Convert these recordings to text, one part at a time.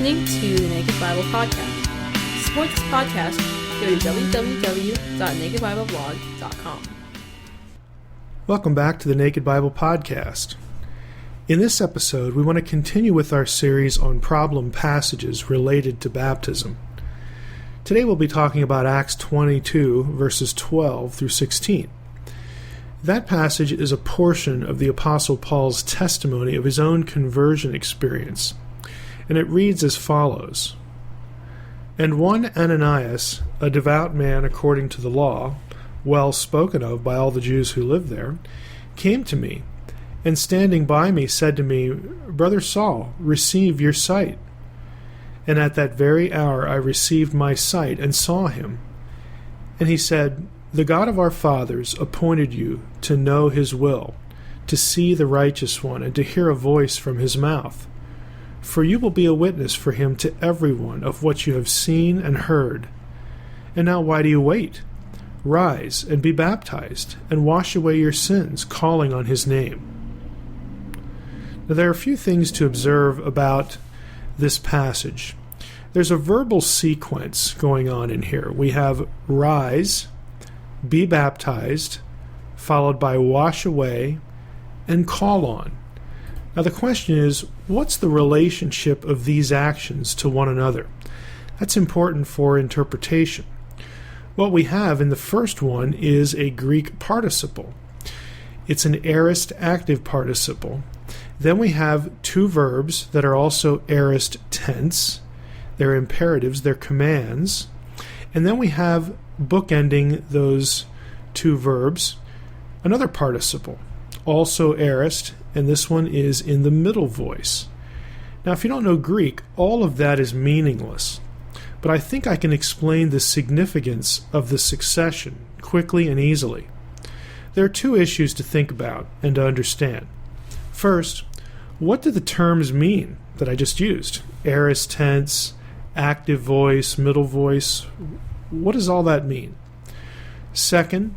listening to the Naked Bible Podcast. To support this podcast, go to www.nakedbibleblog.com. Welcome back to the Naked Bible Podcast. In this episode, we want to continue with our series on problem passages related to baptism. Today we'll be talking about Acts 22, verses 12 through 16. That passage is a portion of the Apostle Paul's testimony of his own conversion experience, and it reads as follows. And one Ananias, a devout man according to the law, well spoken of by all the Jews who lived there, came to me, and standing by me said to me, Brother Saul, receive your sight. And at that very hour I received my sight and saw him. And he said, The God of our fathers appointed you to know his will, to see the righteous one, and to hear a voice from his mouth. For you will be a witness for him to everyone of what you have seen and heard. And now why do you wait? Rise and be baptized, and wash away your sins, calling on his name. Now, there are a few things to observe about this passage. There's a verbal sequence going on in here. We have rise, be baptized, followed by wash away, and call on. Now the question is, what's the relationship of these actions to one another? That's important for interpretation. What we have in the first one is a Greek participle. It's an aorist active participle. Then we have two verbs that are also aorist tense. They're imperatives, they're commands. And then we have, bookending those two verbs, another participle, also aorist, and this one is in the middle voice. Now, if you don't know Greek, all of that is meaningless. But I think I can explain the significance of the succession quickly and easily. There are two issues to think about and to understand. First, what do the terms mean that I just used? Aorist tense, active voice, middle voice. What does all that mean? Second,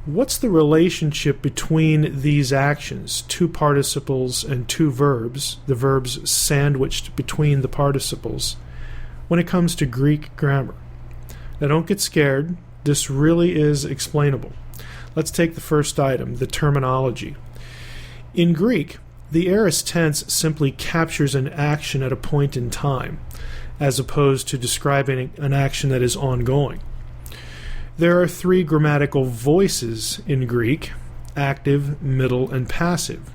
what's the relationship between these actions, two participles and two verbs, the verbs sandwiched between the participles, when it comes to Greek grammar? Now don't get scared. This really is explainable. Let's take the first item, the terminology. In Greek, the aorist tense simply captures an action at a point in time, as opposed to describing an action that is ongoing. There are three grammatical voices in Greek: active, middle, and passive.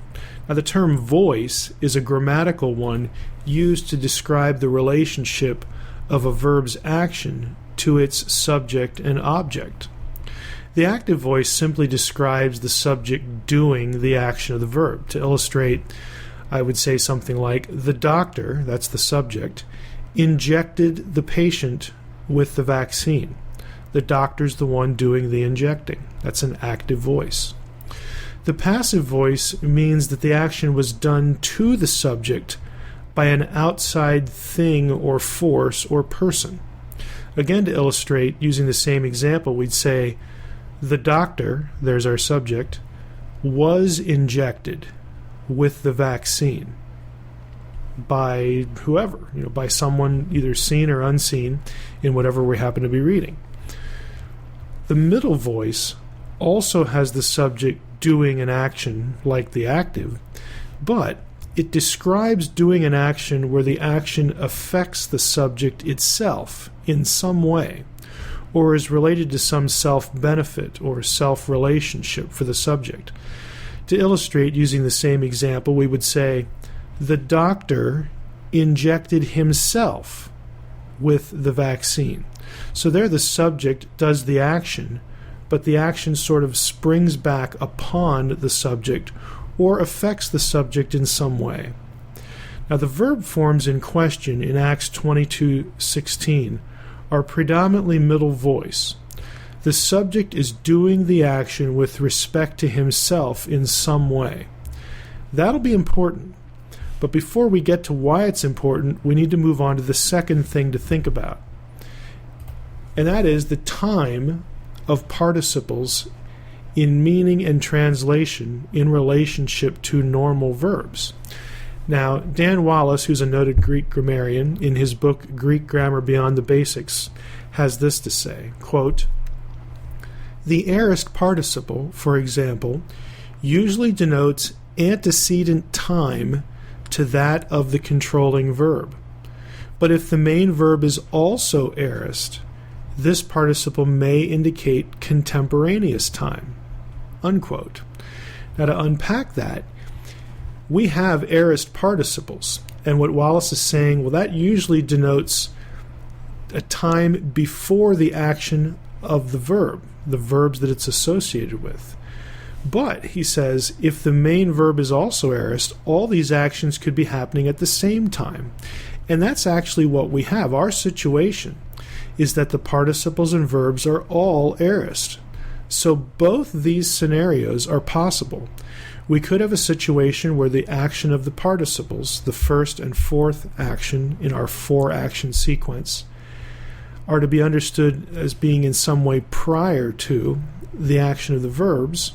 Now the term voice is a grammatical one used to describe the relationship of a verb's action to its subject and object. The active voice simply describes the subject doing the action of the verb. To illustrate, I would say something like, the doctor, that's the subject, injected the patient with the vaccine. The doctor's the one doing the injecting. That's an active voice. The passive voice means that the action was done to the subject by an outside thing or force or person. Again, to illustrate, using the same example, we'd say, the doctor, there's our subject, was injected with the vaccine by whoever, by someone either seen or unseen in whatever we happen to be reading. The middle voice also has the subject doing an action like the active, but it describes doing an action where the action affects the subject itself in some way, or is related to some self-benefit or self-relationship for the subject. To illustrate, using the same example, we would say, the doctor injected himself with the vaccine. So there the subject does the action, but the action sort of springs back upon the subject or affects the subject in some way. Now the verb forms in question in Acts 22:16 are predominantly middle voice. The subject is doing the action with respect to himself in some way. That'll be important. But before we get to why it's important, we need to move on to the second thing to think about. And that is the time of participles in meaning and translation in relationship to normal verbs. Now, Dan Wallace, who's a noted Greek grammarian, in his book Greek Grammar Beyond the Basics, has this to say, quote, "The aorist participle, for example, usually denotes antecedent time to that of the controlling verb. But if the main verb is also aorist, this participle may indicate contemporaneous time." Unquote. Now, to unpack that, we have aorist participles, and what Wallace is saying, well, that usually denotes a time before the action of the verbs that it's associated with. But, he says, if the main verb is also aorist, all these actions could be happening at the same time. And that's actually what we have. Our situation is that the participles and verbs are all aorist. So both these scenarios are possible. We could have a situation where the action of the participles, the first and fourth action in our 4-action sequence, are to be understood as being in some way prior to the action of the verbs,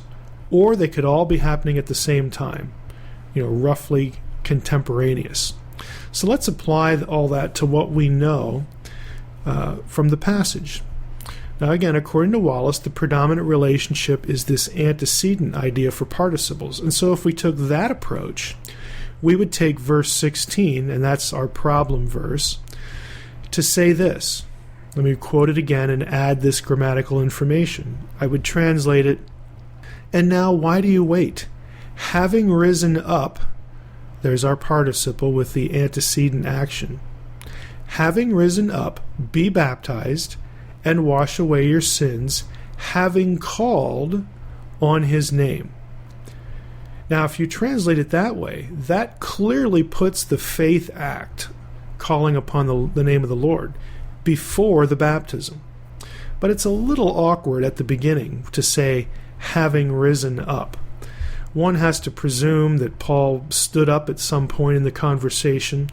or they could all be happening at the same time, roughly contemporaneous. So let's apply all that to what we know from the passage. Now again, according to Wallace, the predominant relationship is this antecedent idea for participles. And so if we took that approach, we would take verse 16, and that's our problem verse, to say this. Let me quote it again and add this grammatical information. I would translate it, "And now why do you wait? Having risen up," there's our participle with the antecedent action, "having risen up, be baptized, and wash away your sins, having called on his name." Now, if you translate it that way, that clearly puts the faith act, calling upon the name of the Lord, before the baptism. But it's a little awkward at the beginning to say, "having risen up." One has to presume that Paul stood up at some point in the conversation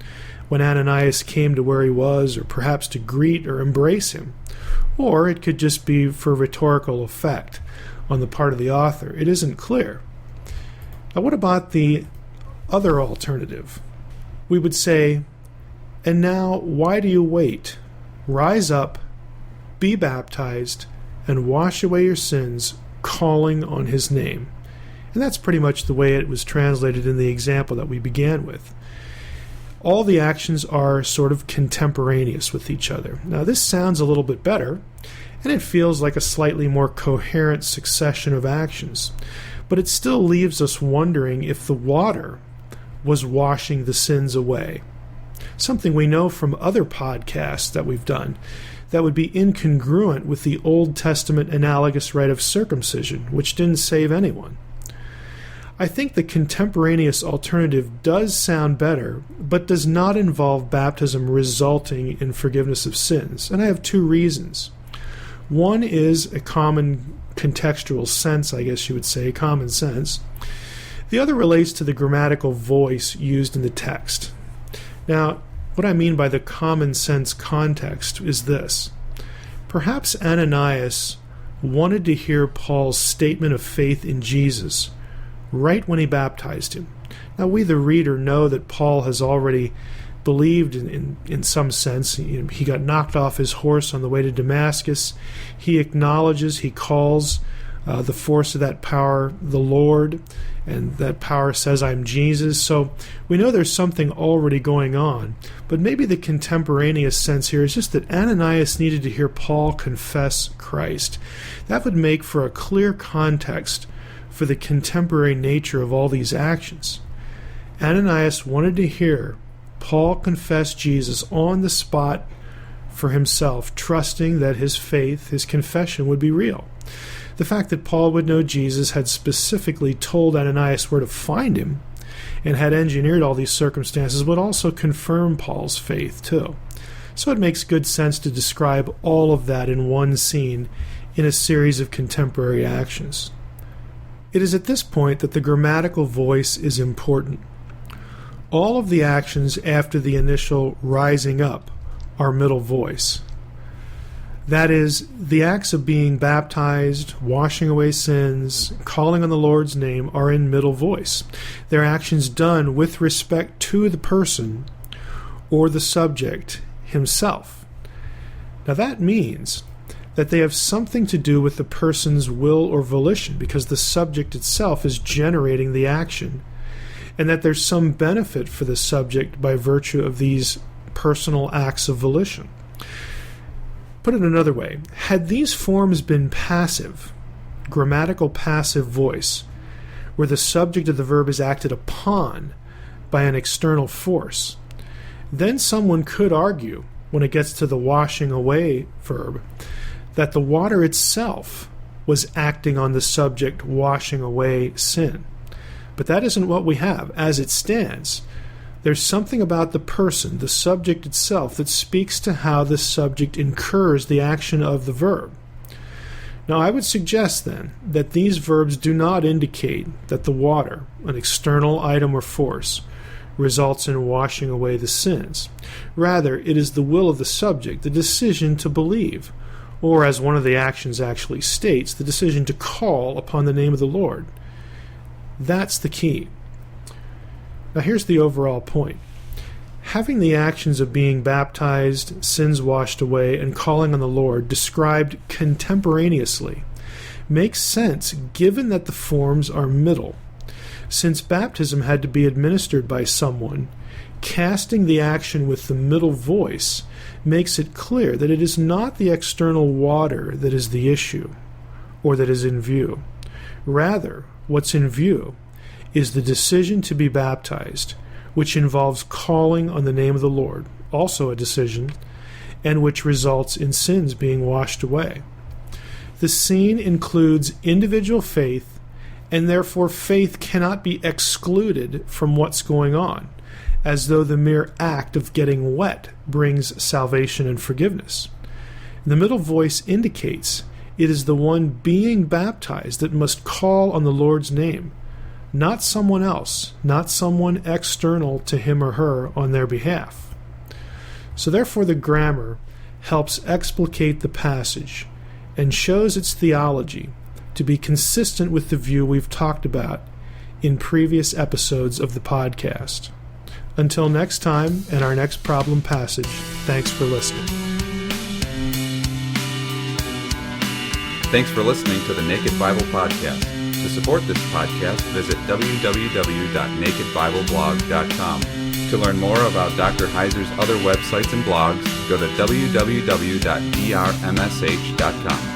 when Ananias came to where he was, or perhaps to greet or embrace him. Or it could just be for rhetorical effect on the part of the author. It isn't clear. Now, what about the other alternative? We would say, "And now why do you wait? Rise up, be baptized, and wash away your sins, calling on his name." And that's pretty much the way it was translated in the example that we began with. All the actions are sort of contemporaneous with each other. Now, this sounds a little bit better, and it feels like a slightly more coherent succession of actions. But it still leaves us wondering if the water was washing the sins away. Something we know from other podcasts that we've done that would be incongruent with the Old Testament analogous rite of circumcision, which didn't save anyone. I think the contemporaneous alternative does sound better, but does not involve baptism resulting in forgiveness of sins. And I have 2 reasons. One is a common contextual sense, I guess you would say, common sense. The other relates to the grammatical voice used in the text. Now, what I mean by the common sense context is this. Perhaps Ananias wanted to hear Paul's statement of faith in Jesus right when he baptized him. Now, we, the reader, know that Paul has already believed in some sense. He got knocked off his horse on the way to Damascus. He acknowledges, he calls the force of that power the Lord, and that power says, "I'm Jesus." So we know there's something already going on. But maybe the contemporaneous sense here is just that Ananias needed to hear Paul confess Christ. That would make for a clear context for the contemporary nature of all these actions. Ananias wanted to hear Paul confess Jesus on the spot for himself, trusting that his faith, his confession, would be real. The fact that Paul would know Jesus, had specifically told Ananias where to find him, and had engineered all these circumstances, would also confirm Paul's faith too. So it makes good sense to describe all of that in one scene in a series of contemporary actions. It is at this point that the grammatical voice is important. All of the actions after the initial rising up are middle voice. That is, the acts of being baptized, washing away sins, calling on the Lord's name are in middle voice. They're actions done with respect to the person or the subject himself. Now that means that they have something to do with the person's will or volition, because the subject itself is generating the action, and that there's some benefit for the subject by virtue of these personal acts of volition. Put it another way, had these forms been passive, grammatical passive voice, where the subject of the verb is acted upon by an external force, then someone could argue, when it gets to the washing away verb, that the water itself was acting on the subject washing away sin. But that isn't what we have. As it stands, there's something about the person, the subject itself, that speaks to how the subject incurs the action of the verb. Now, I would suggest then that these verbs do not indicate that the water, an external item or force, results in washing away the sins. Rather, it is the will of the subject, the decision to believe, or as one of the actions actually states, the decision to call upon the name of the Lord. That's the key. Now here's the overall point. Having the actions of being baptized, sins washed away, and calling on the Lord described contemporaneously makes sense given that the forms are middle. Since baptism had to be administered by someone, casting the action with the middle voice makes it clear that it is not the external water that is the issue, or that is in view. Rather, what's in view is the decision to be baptized, which involves calling on the name of the Lord, also a decision, and which results in sins being washed away. The scene includes individual faith, and therefore faith cannot be excluded from what's going on, as though the mere act of getting wet brings salvation and forgiveness. The middle voice indicates it is the one being baptized that must call on the Lord's name, not someone else, not someone external to him or her on their behalf. So therefore the grammar helps explicate the passage and shows its theology to be consistent with the view we've talked about in previous episodes of the podcast. Until next time and our next problem passage, thanks for listening. Thanks for listening to the Naked Bible Podcast. To support this podcast, visit www.nakedbibleblog.com. To learn more about Dr. Heiser's other websites and blogs, go to www.drmsh.com.